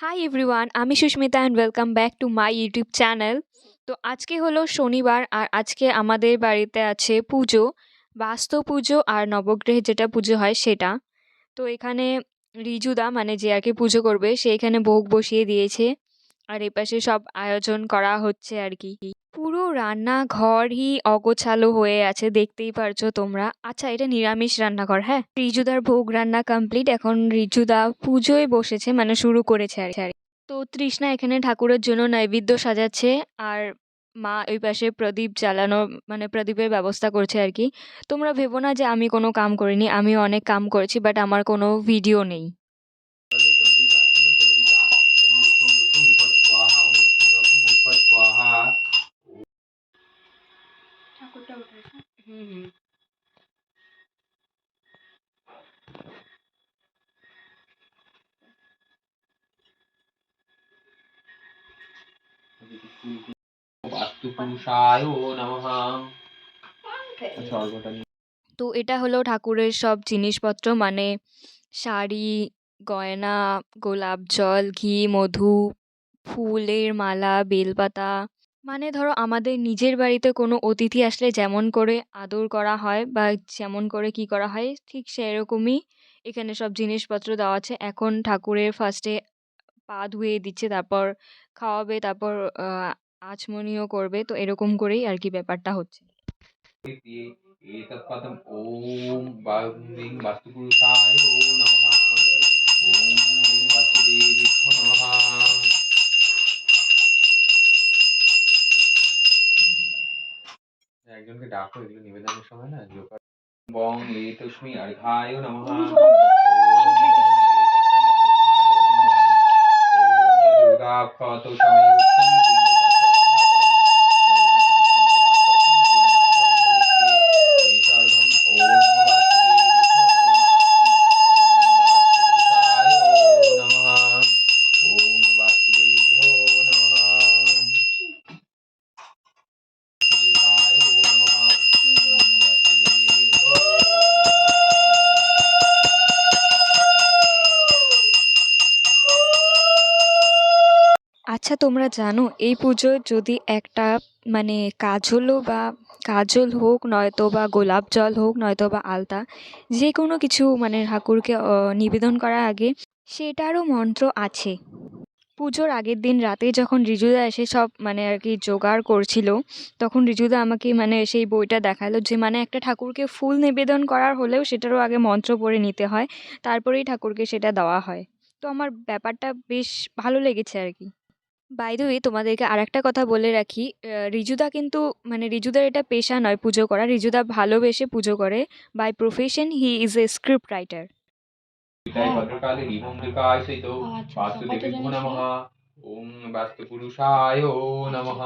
High everyone, আমি Sushmita and welcome back to my YouTube channel. তো আজকে হলো শনিবার আর আজকে আমাদের বাড়িতে আছে পুজো, বাস্তু পুজো আর নবগ্রহে যেটা পুজো হয় সেটা। তো এখানে রিজুদা মানে যে আর কি পুজো করবে সে এখানে ভোগ বসিয়ে দিয়েছে আর এপাশে সব আয়োজন করা হচ্ছে আর কি। পুরো রান্নাঘরই অগোছালো হয়ে আছে, দেখতেই পারছো তোমরা। আচ্ছা, এটা নিরামিষ রান্নাঘর। হ্যাঁ, রিজুদার ভোগ রান্না কমপ্লিট, এখন রিজুদা পুজোয় বসেছে মানে শুরু করেছে আর কি। তো তৃষ্ণা এখানে ঠাকুরের জন্য নৈবেদ্য সাজাচ্ছে আর মা ওই পাশে প্রদীপ জ্বালানো মানে প্রদীপের ব্যবস্থা করছে আর কি। তোমরা ভেবো না যে আমি কোনো কাম করিনি, আমিও অনেক কাম করেছি, বাট আমার কোনো ভিডিও নেই। হুম হুম। वास्तुपुरुषाय नमः। अच्छा, और बता। তো এটা হলো ঠাকুরের সব জিনিসপত্র, মানে শাড়ি, গয়না, গোলাপ জল, ঘি, মধু, ফুলের মালা, বেলপাতা। মানে ধরো আমাদের নিজের বাড়িতে কোনো অতিথি আসলে যেমন করে আদর করা হয় বা যেমন করে কি করা হয় ঠিক সেরকমই এখানে সব জিনিসপত্র দেওয়া আছে। এখন ঠাকুরের ফার্স্টে পা ধুয়ে দিচ্ছে, তারপর খাওয়াবে, তারপর আচমনিও করবে। তো এরকম করেই আর কি ব্যাপারটা হচ্ছে। एतत्पदम् ॐ ह्रीं वास्तुपुरुषाय नमः। ॐ ह्रीं वासुदेवेभ्यो नमः। একজনকে ডাকো, এগুলো নিবেদনের সময় না জোকার। বং এতস্মি অর্ঘায় নমঃ। ওম বং এতস্মি অর্ঘায় নমঃ। ওম দুর্গা ক্ষত সংযুক্তং বিল্বপত্র তথাপরম শোভনং শঙ্খপাত্রস্যং জ্ঞানার্ঘং হরিপ্রিয়ে এইষার্ঘং ওম বাসুদেবেভ্যো নমঃ। ওম বাসুপুরুষায় নমঃ। ওম বাসুদেবেভ্যো নমঃ। পুরুষায় নমঃ। ওম বাসুদেবেভ্যো আচ্ছা, তোমরা জানো এই পুজোয় যদি একটা মানে কাজলও বা কাজল হোক, নয়তো বা গোলাপ জল হোক, নয়তো বা আলতা, যে কোনো কিছু মানে ঠাকুরকে নিবেদন করার আগে সেটারও মন্ত্র আছে। পুজোর আগের দিন রাতে যখন রিজুদা এসে সব মানে আর কি জোগাড় করছিল, তখন রিজুদা আমাকে মানে সেই বইটা দেখালো যে মানে একটা ঠাকুরকে ফুল নিবেদন করার হলেও সেটারও আগে মন্ত্র পড়ে নিতে হয়, তারপরেই ঠাকুরকে সেটা দেওয়া হয়। তো আমার ব্যাপারটা বেশ ভালো লেগেছে আর কি। বাই দ্য ওয়ে, তোমাদেরকে আরেকটা কথা বলে রাখি, রিজুদা কিন্তু মানে রিজুদার এটা পেশা নয় পুজো করা, রিজুদা ভালোবেসে পুজো করে। By profession he is a script writer. পিতায় ভদ্রকালে রিমমৃকায় সহিত বাসুদেবেভ্যো নমঃ। ওম বাস্তুপুরুষায় নমঃ।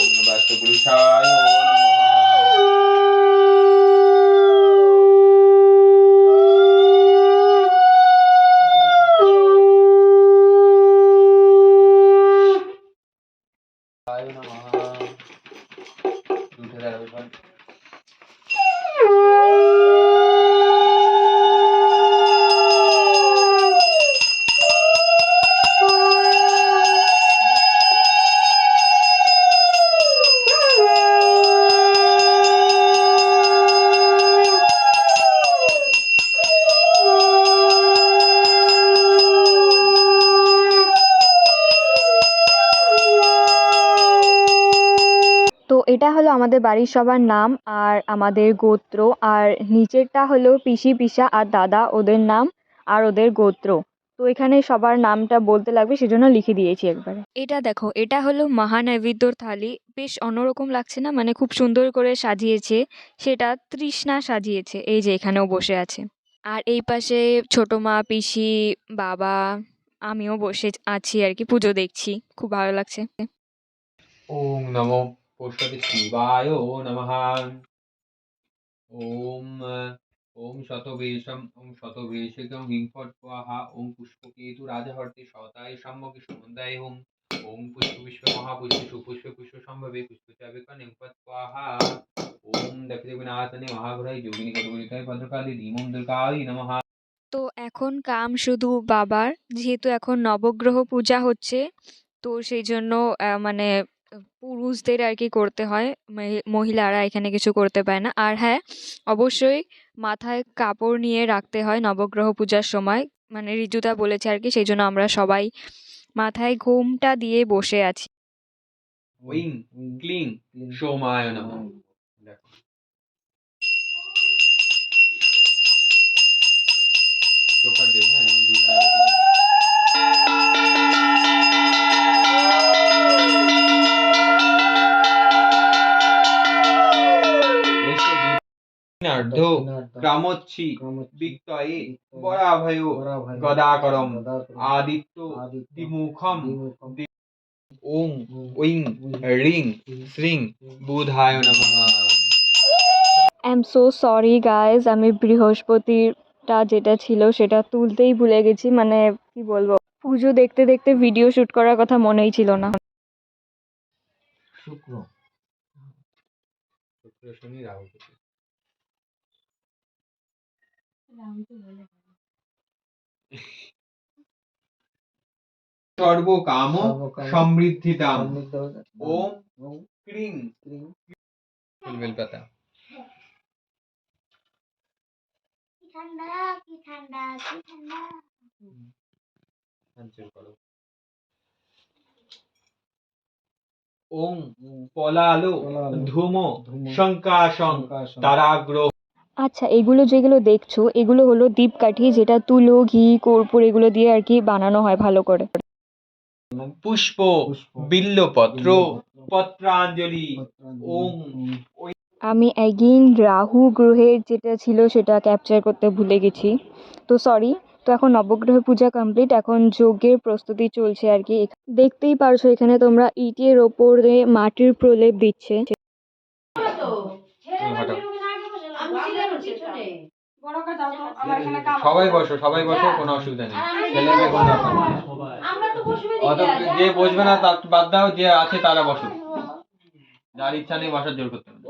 ওম বাস্তুপুরুষায় নমঃ। উঠে দাঁড়াবে। তো এটা হলো আমাদের বাড়ির সবার নাম আর আমাদের গোত্র, আর নিচেরটা হলো পিসি পিসা আর দাদা, ওদের নাম আর ওদের গোত্র। তো এখানে সবার নামটা বলতে লাগবে, সেজন্য লিখে দিয়েছি একবারে। এটা দেখো, এটা হলো মহানৈবেদ্যর থালি। বেশ অন্যরকম লাগছে না? মানে খুব সুন্দর করে সাজিয়েছে। সেটা তৃষ্ণা সাজিয়েছে, এই যে এখানেও বসে আছে। আর এই পাশে ছোট মা, পিসি, বাবা, আমিও বসে আছি আর কি, পুজো দেখছি। খুব ভালো লাগছে। ওম নমো পুষ্পতি শিবায় নমঃ। ওম शतवेशकं ह्रीं फट् स्वाहा ॐ पुष्पकेतु राजहर्ते शताय सम्मके सुमन्दाय हुं ॐ पुष्पविश्व महापुष्पे सुपुष्पे पुष्पसम्भवे पुष्पचाभिकर्णं फट् स्वाहा ॐ दक्षिणविनाशने महाघोराय যোগিনী কটুকলিকায় ভদ্রকালী ह्रीं ॐ दुर्गायै नमः। তো এখন কাম শুধু বাবার, যেহেতু এখন নবগ্রহ পূজা হচ্ছে, তো সেই জন্য মানে পুরুষদের আর কি করতে হয়, মহিলারা এখানে কিছু করতে পারে না। আর হ্যাঁ, অবশ্যই মাথায় কাপড় নিয়ে রাখতে হয় নবগ্রহ পূজার সময়, মানে ঋতুদা বলেছে আর কি, সেই জন্য আমরা সবাই মাথায় ঘোমটা দিয়ে বসে আছি। ঐং ক্লিং সোমায় নমঃ। দেখো চোখা দেব, হ্যাঁ যেমন দুর্গা দক্ষিণার্ধ গ্রামোচ্ছি বিক্তয়ে বরাভয় গদাকরম আদিত্য দ্বিমুখম ওং ঐং রিং শ্রীং বুধায় নমঃ। I am so sorry guys, আমি বৃহস্পতিটা যেটা ছিল সেটা তুলতেই ভুলে গেছি, মানে কি বলবো, পুজো দেখতে দেখতে ভিডিও শুট করার কথা মনেই ছিল না। শুক্র শুক্র শনি রাহু কেতু। সর্বকাম সমৃদ্ধিদাম ওম ক্রিং বেলপাতা। ওং পলালো ধূম শঙ্কাশং তারাগ্রহ। আচ্ছা, এগুলো যেগুলো দেখছো এগুলো হলো দীপকাঠি, যেটা তুলো, ঘি, কর্পূর এগুলো দিয়ে আর কি বানানো হয় ভালো করে। পুষ্প বিল্লপত্র পত্রাঞ্জলি ওং। আমি অ্যাগেইন রাহু গ্রহের যেটা ছিল সেটা ক্যাপচার করতে ভুলে গেছি, তো সরি। তো এখন নবগ্রহ পূজা কমপ্লিট, এখন যজ্ঞের প্রস্তুতি চলছে আর কি। দেখতেই পারছো এখানে তোমরা ইটের ওপরে মাটির প্রলেপ দিচ্ছে। সবাই বসো, সবাই বসো, কোনো অসুবিধা নেই। ছেলে মেয়ে কোনো ব্যাপার না। অত যে বসবে না তার বাদ দাও, যে আছে তারা বসো। যার ইচ্ছা নেই বসার জোর করতে হবে।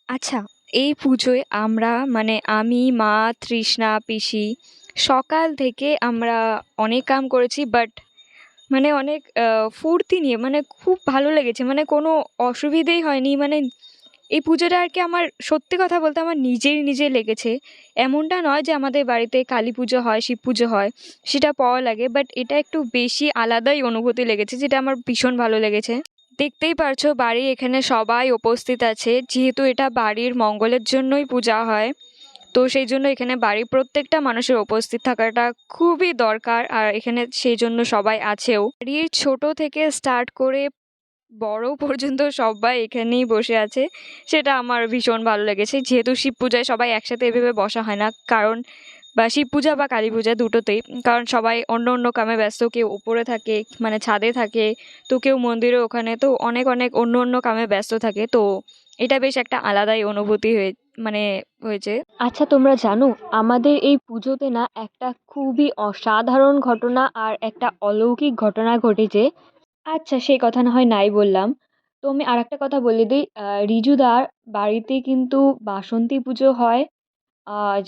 আচ্ছা, এই পুজোয় আমরা মানে আমি, মা, তৃষ্ণা, পিসি সকাল থেকে আমরা অনেক কাম করেছি, বাট মানে অনেক ফুর্তি নিয়ে, মানে খুব ভালো লেগেছে, মানে কোনো অসুবিধেই হয়নি। মানে এই পুজোটা আর কি আমার সত্যি কথা বলতে আমার নিজের লেগেছে। এমনটা নয় যে আমাদের বাড়িতে কালী পুজো হয়, শিব পুজো হয়, সেটা পাওয়া লাগে, বাট এটা একটু বেশি আলাদাই অনুভূতি লেগেছে, যেটা আমার ভীষণ ভালো লেগেছে। দেখতেই পারছো বাড়ির এখানে সবাই উপস্থিত আছে, যেহেতু এটা বাড়ির মঙ্গলের জন্যই পূজা হয়, তো সেই জন্য এখানে বাড়ির প্রত্যেকটা মানুষের উপস্থিত থাকাটা খুবই দরকার, আর এখানে সেই জন্য সবাই আছেও। বাড়ির ছোট থেকে স্টার্ট করে বড় পর্যন্ত সবাই এখানেই বসে আছে, সেটা আমার ভীষণ ভালো লেগেছে। যেহেতু শিব পূজায় সবাই একসাথে এভাবে বসা হয় না, কারণ বা শিব পূজা বা কালী পূজা দুটোতেই, কারণ সবাই অন্য অন্য কামে ব্যস্ত, কেউ উপরে থাকে মানে ছাদে থাকে, তো কেউ মন্দিরে ওখানে, তো অনেক অনেক অন্য অন্য কামে ব্যস্ত থাকে, তো এটা বেশ একটা আলাদাই অনুভূতি মানে হয়েছে। আচ্ছা, তোমরা জানো আমাদের এই পুজোতে না একটা খুবই অসাধারণ ঘটনা আর একটা অলৌকিক ঘটনা ঘটেছে। আচ্ছা, সেই কথা না হয় নাই বললাম। তো আমি আরেকটা কথা বলে দিই, রিজুদার বাড়িতে কিন্তু বাসন্তী পুজো হয়,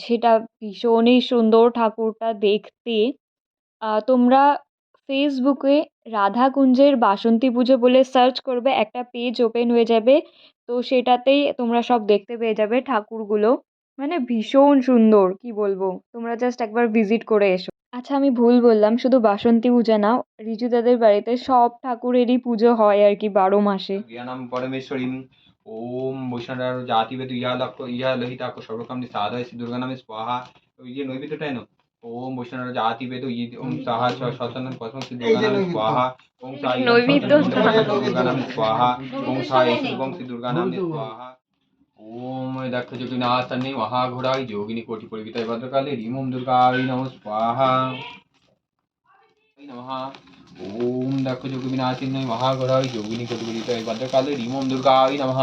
সেটা ভীষণই সুন্দর ঠাকুরটা দেখতে। তোমরা ফেসবুকে রাধাকুঞ্জের বাসন্তী পুজো বলে সার্চ করবে, একটা পেজ ওপেন হয়ে যাবে, তো সেটাতেই তোমরা সব দেখতে পেয়ে যাবে ঠাকুরগুলো, মানে ভীষণ সুন্দর, কি বলবো, তোমরা জাস্ট একবার ভিজিট করে এসো। আচ্ছা, আমি ভুল বললাম, শুধু বাসন্তী পূজা না, রিজুদাদের বাড়িতে সব ঠাকুরেরই পুজো হয় আর কি 12 মাসে। জ্ঞানম পরমেশ্বরীম ওম বৈষ্ণব জাতি বেদু ইয়া লক্ষ ইয়া লোহিতা সর্বকাম সাধয় শ্রী দুর্গা নামে স্বাহা। ওই যে নৈবেদ্যটাই না, ওম বৈষ্ণব জাতি বেদু ওম সাহা সচন্দন পদ্ম শ্রী দুর্গা নামে স্বাহা। ওম সাই নৈবেদ্য দুর্গা নামে স্বাহা। ওম সাই শিবং শ্রী দুর্গা নামে স্বাহা। ওম দক্ষ যোগিনাশনে মহাঘোরায় যোগিনী কোটি পরিবিতায় ভদ্রকালে ह्रीं ॐ दुर्गायै नमः स्वाहा नमः। ओम दक्ष जोग विनाशिन्यै महाघोराय योगिनी कोटिपरिताय भद्रकाले ह्रीं ॐ दुर्गायै नमः।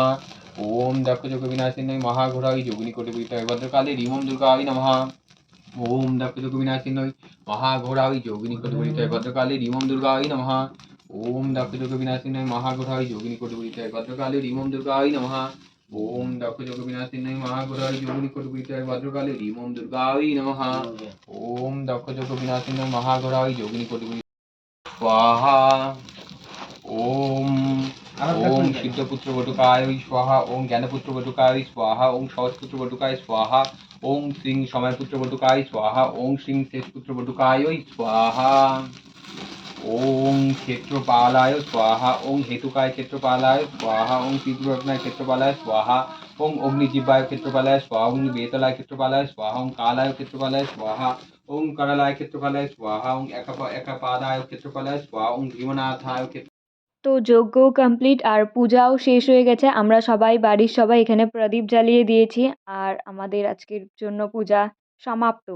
ओम दक्षजोग विनाशिन्यै महाघोराय योगिनिकोटिपीठाय भद्रकाली ह्रीं ओं दुर्गाय नमः। ओम दक्षजोग विनाशिन्यै महाघोराय योगिनिकोटिपीठाय भद्रकाली ह्रीं ओं दुर्गाय नमः। ओम दक्षजोग विनाशिन्यै महाघोराय योगिनिकोटिपीठाय भद्रकाली ह्रीं ओं दुर्गाय नमः। ओम दक्षजोग विनाशिन्यै महाघोराय योगिनिकोटिपीठाय भद्रकाली ह्रीं ओं दुर्गाय नमः। ओम दक्षजोग विनाशिन्यै महाघोराय योगिनिकोटिपीठाय स्वाहा। ओम ओम सिद्धपुत्र बटुकाय स्वाहा। ओम ज्ञानपुत्र बटुकाय स्वाहा। ओम सहजपुत्र बटुकाय स्वाहा। ओम श्रीं समयपुत्र बटुकाय स्वाहा। ओम श्रीं शेषपुत्र बटुकाय स्वाहा। ओम क्षेत्रपालाय स्वाहा। ओम हेतुकाय क्षेत्रपालाय स्वाहा। ओम त्रिपुररत्नाय क्षेत्रपालाय स्वाहा। ओम अग्निजिह्वाय क्षेत्रपालाय स्वाहा। ओम वेतालाय क्षेत्रपालाय स्वाहा। ओम कालाय क्षेत्रपालाय स्वाहा। ओम करालाय क्षेत्रपालाय स्वाहा। ओम एकापादाय क्षेत्रपालाय स्वाहा। ओम भीमनाथाय क्षेत्र। তো যজ্ঞ কমপ্লিট আর পূজাও শেষ হয়ে গেছে। আমরা সবাই বাড়ির সবাই এখানে প্রদীপ জ্বালিয়ে দিয়েছি আর আমাদের আজকের জন্য পূজা সমাপ্ত।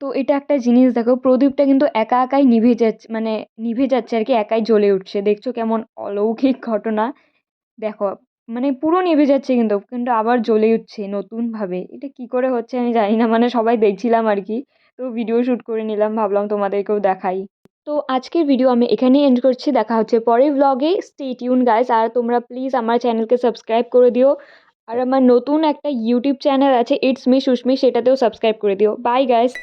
তো এটা একটা জিনিস দেখো, প্রদীপটা কিন্তু একা একাই নিভে যাচ্ছে, মানে নিভে যাচ্ছে আর কি, একাই জ্বলে উঠছে। দেখছো কেমন অলৌকিক ঘটনা? দেখো, মানে পুরো নিভে যাচ্ছে কিন্তু কিন্তু আবার জ্বলে উঠছে নতুনভাবে। এটা কি করে হচ্ছে আমি জানি না, মানে সবাই দেখছিলাম আর কি। তো ভিডিও শ্যুট করে নিলাম, ভাবলাম তোমাদেরকেও দেখাই। তো আজকের ভিডিও আমি এখানেই এন্ড করছি। দেখা হচ্ছে পরের ভ্লগে। Stay tune guys. আর তোমরা প্লিজ আমার চ্যানেলকে সাবস্ক্রাইব করে দিও। আর আমার নতুন একটা ইউটিউব চ্যানেল আছে, ইটস মি সুস্মি, সেটাতেও সাবস্ক্রাইব করে দিও। Bye guys.